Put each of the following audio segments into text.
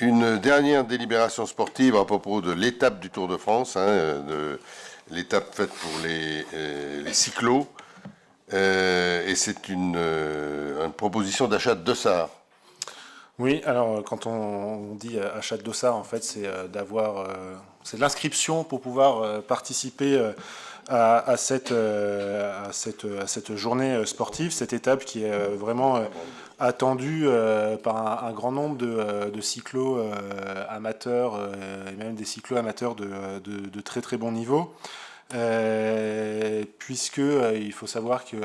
Une dernière délibération sportive à propos de l'étape du Tour de France, l'étape faite pour les cyclos. Et c'est une proposition d'achat de dossards. Oui, alors quand on dit achat de dossard, en fait, c'est c'est de l'inscription pour pouvoir participer à cette journée sportive, cette étape qui est vraiment attendue par un grand nombre de cyclos amateurs et même des cyclos amateurs de très très bon niveau. Puisque il faut savoir qu'il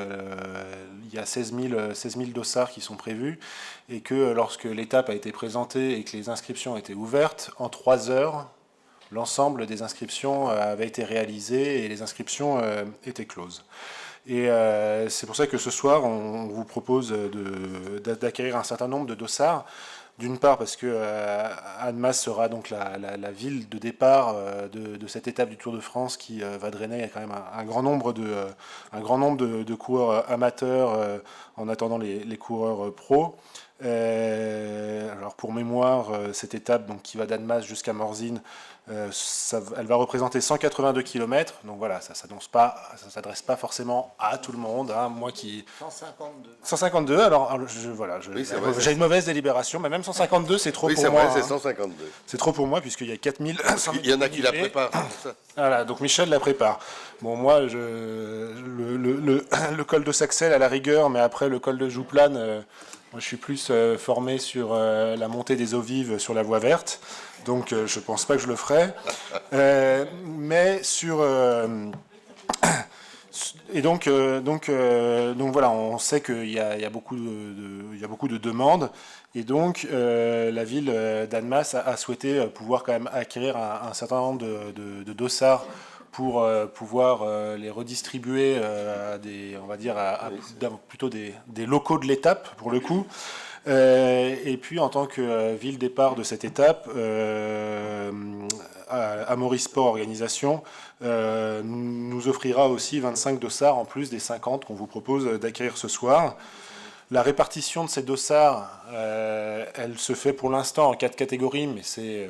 y a 16 000 dossards qui sont prévus et que lorsque l'étape a été présentée et que les inscriptions étaient ouvertes, en 3 heures, l'ensemble des inscriptions avait été réalisé et les inscriptions étaient closes. Et c'est pour ça que ce soir, on vous propose d'acquérir un certain nombre de dossards. D'une part parce que Annemasse sera donc la ville de départ de cette étape du Tour de France qui va drainer quand même un grand nombre de coureurs amateurs en attendant les coureurs pros. Alors pour mémoire, cette étape donc, qui va d'Annemasse jusqu'à Morzine, elle va représenter 182 km, donc voilà, ça ne s'adresse pas forcément à tout le monde. Hein, moi qui 152. Alors Oui, j'ai une mauvaise délibération, mais même 152, c'est trop pour moi. Oui, c'est vrai, c'est 152. C'est trop pour moi puisqu'il y a 4000. Il y en a qui la préparent. Voilà, donc Michel la prépare. Bon, moi, le col de Saxel à la rigueur, mais après le col de Jouplane, moi je suis plus formé sur la montée des eaux vives sur la voie verte. Donc je pense pas que je le ferai. Mais sur... et donc voilà, on sait qu'il y a beaucoup de demandes. Et donc la ville d'Annemasse a souhaité pouvoir quand même acquérir un certain nombre de dossards pour pouvoir les redistribuer plutôt des locaux de l'étape, pour le coup. Et puis, en tant que ville départ de cette étape, Amaury Sport Organisation nous offrira aussi 25 dossards en plus des 50 qu'on vous propose d'acquérir ce soir. La répartition de ces dossards, elle se fait pour l'instant en 4 catégories, mais c'est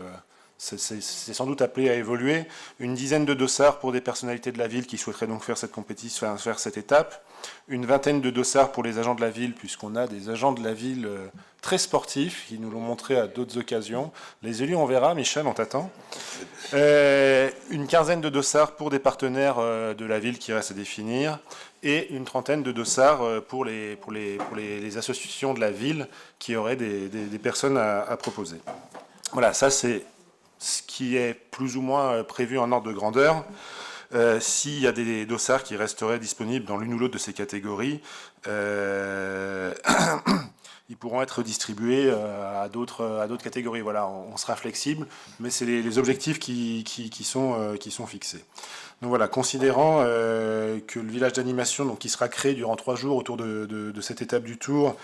sans doute appelé à évoluer. Une dizaine de dossards pour des personnalités de la ville qui souhaiteraient donc faire cette compétition, faire cette étape. Une vingtaine de dossards pour les agents de la ville, puisqu'on a des agents de la ville très sportifs, qui nous l'ont montré à d'autres occasions. Les élus, on verra. Michel, on t'attend. Une quinzaine de dossards pour des partenaires de la ville qui restent à définir. Et une trentaine de dossards pour les associations de la ville qui auraient des personnes à proposer. Voilà, ça c'est ce qui est plus ou moins prévu en ordre de grandeur. S'il y a des dossards qui resteraient disponibles dans l'une ou l'autre de ces catégories, ils pourront être distribués à d'autres catégories. Voilà, on sera flexible, mais c'est les objectifs qui sont fixés. Donc voilà, considérant que le village d'animation, qui sera créé durant 3 jours autour de cette étape du Tour,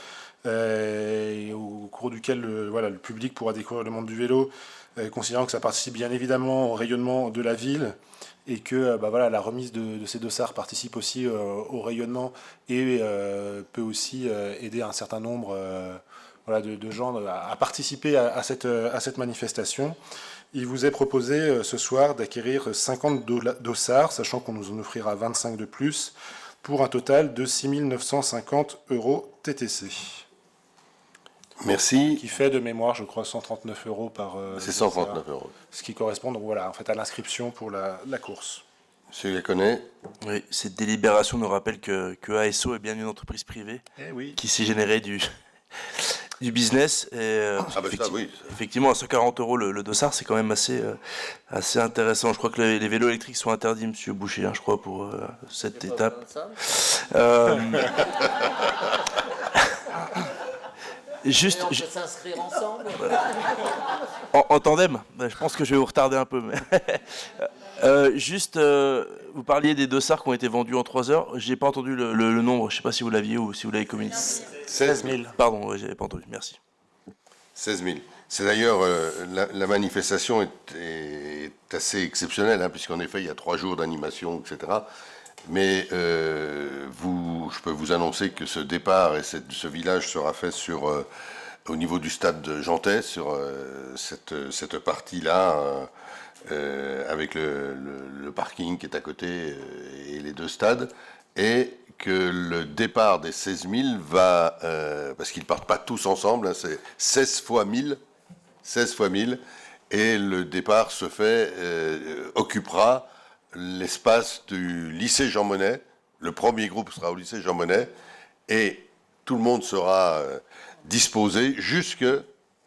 et au cours duquel le public pourra découvrir le monde du vélo, considérant que ça participe bien évidemment au rayonnement de la ville et que la remise de ces dossards participe aussi au rayonnement et peut aussi aider un certain nombre de gens à participer à cette manifestation. Il vous est proposé ce soir d'acquérir 50 dossards, sachant qu'on nous en offrira 25 de plus, pour un total de 6 950 € TTC. Merci. Qui fait de mémoire, je crois, 139 € par... c'est 139 €. Ce qui correspond donc, voilà, en fait, à l'inscription pour la course. Monsieur Laconnet. Oui, cette délibération nous rappelle que ASO est bien une entreprise privée qui s'est générée du business. Et, effectivement, à 140 € le dossard, c'est quand même assez intéressant. Je crois que les vélos électriques sont interdits, monsieur Boucher, je crois, pour cette étape. Juste, on peut s'inscrire ensemble. En tandem. Je pense que je vais vous retarder un peu. Mais vous parliez des dossards qui ont été vendus en 3 heures. J'ai pas entendu le nombre. Je sais pas si vous l'aviez ou si vous l'avez communiqué. 16 000. Pardon, j'avais pas entendu. Merci. 16 000. C'est d'ailleurs la manifestation est assez exceptionnelle, puisqu'en effet il y a 3 jours d'animation, etc. Mais je peux vous annoncer que ce départ et ce village sera fait sur au niveau du stade de Jantais, sur cette partie-là, avec le parking qui est à côté et les deux stades, et que le départ des 16 000 va, parce qu'ils ne partent pas tous ensemble, hein, c'est 16 fois 1000, et le départ se fait, occupera l'espace du lycée Jean Monnet. Le premier groupe sera au lycée Jean Monnet, et tout le monde sera disposé jusqu'à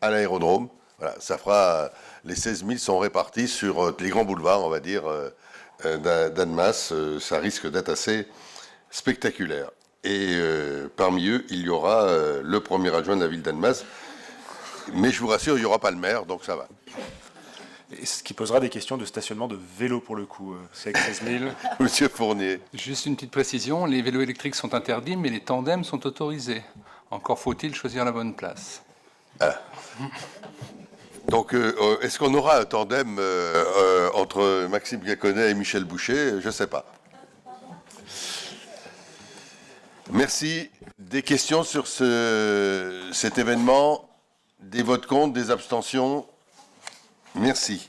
l'aérodrome. Voilà, ça fera, les 16 000 sont répartis sur les grands boulevards, on va dire, d'Annemasse. Ça risque d'être assez spectaculaire. Et parmi eux, il y aura le premier adjoint de la ville d'Annemasse. Mais je vous rassure, il n'y aura pas le maire, donc ça va. Et ce qui posera des questions de stationnement de vélos pour le coup. C'est avec 16 000. Monsieur Fournier. Juste une petite précision, les vélos électriques sont interdits, mais les tandems sont autorisés. Encore faut-il choisir la bonne place. Ah. Donc, est-ce qu'on aura un tandem entre Maxime Gaconnet et Michel Boucher? Je ne sais pas. Merci. Des questions sur cet événement? Des votes contre, des abstentions? Merci.